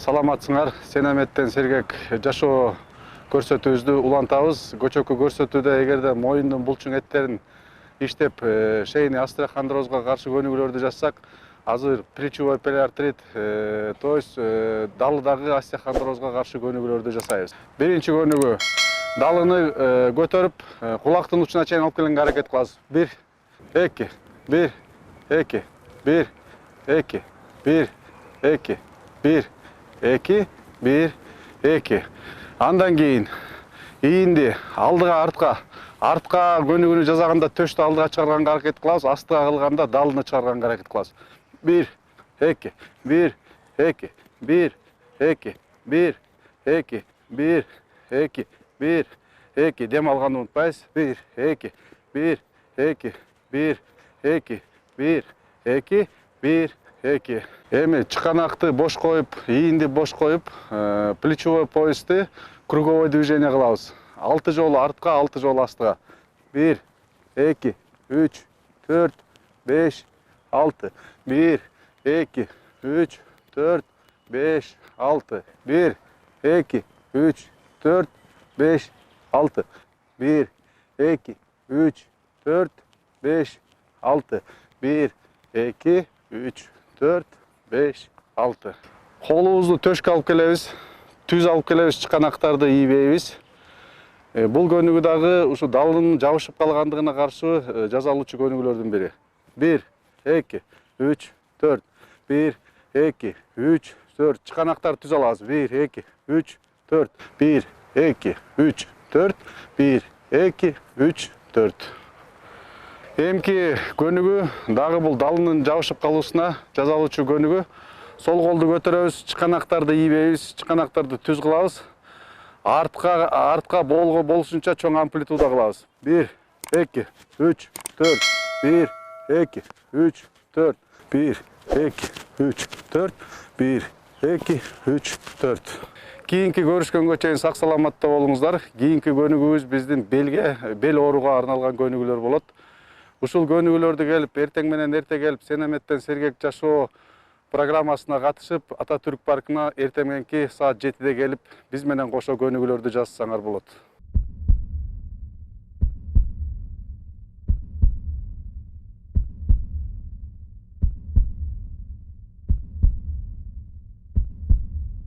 Саламатсыңар. Сенеметтен сергек жашоо көрсөтүүбүздү улантабыз. Көчөккө көрсөтүүдө эгерде моюндун булчуң эттерин иштеп, шейни остеохондрозго каршы көнүгүүлөрдү жасасак, азыр плечевой полиартрит, то есть далыдагы остеохондрозго каршы көнүгүүлөрдү жасайбыз. Биринчи көнүгүү далыны көтөрүп, кулактын учуна чейин алып келгенге аракет кылабыз. 1 2 1 2 1 2 1 2 1 2 1 2. Андан кийин ийинди алдыга артка көнүгүүнү жасаганда төштү алдыга чыгарганга аракет кылабыз, астыга кылганда далыны чыгарганга аракет кылабыз. 1 2 1 2 1 2 1 2 1 2 1 2. Дем алганды унутпайбыз. 1 2 1 2 1 2 1 2 1 2. Эми чыканакты бош коюп, ийинди бош коюп, плечевой поясты круговой движение кылабыз. 6 жолу артка, 6 жолу астыга. 1 2 3 4 5 6. 1 2 3 4 5 6. 1 2 3 4 5 6. 1 2 3 4 5 6. 1 2 3 4 5 6. Колубузду төшкө алып келебиз. Түз алып келебиз, чыканактарды ийбейбиз. Бул көнүгүү дагы ушу далынын жабышып калгандыгына каршы жасалуучу көнүгүүлөрдүн бири. 1 2 3 4 1 2 3 4. Чыканактарды түз алабыз. 1 2 3 4 1 2 3 4 1 2 3 4. Эмки көнүгүү дагы бул далынын жабышып калуусуна жасалуучу көнүгүү. Сол колду көтөрөбүз, чыканактарды ийбейбиз, чыканактарды түз кылабыз. Артка болушунча чоң амплитуда кылабыз. 1 2 3 4 1 2 3 4 1 2 3 4 1 2 3 4. Кийинки көрүшкөнгө чейин сак саламатта болуңуздар. Кийинки көнүгүүбүз биздин бел ооруга арналган көнүгүүлөр болот. Ушул көнүгүүлөрдү келип, эртең менен эрте келип, Сенеметтен сергек жашоо программасына катышып, Ататүрк паркына эртең мененки саат 7-де келип, биз менен кошо көнүгүүлөрдү жасасаңар болот.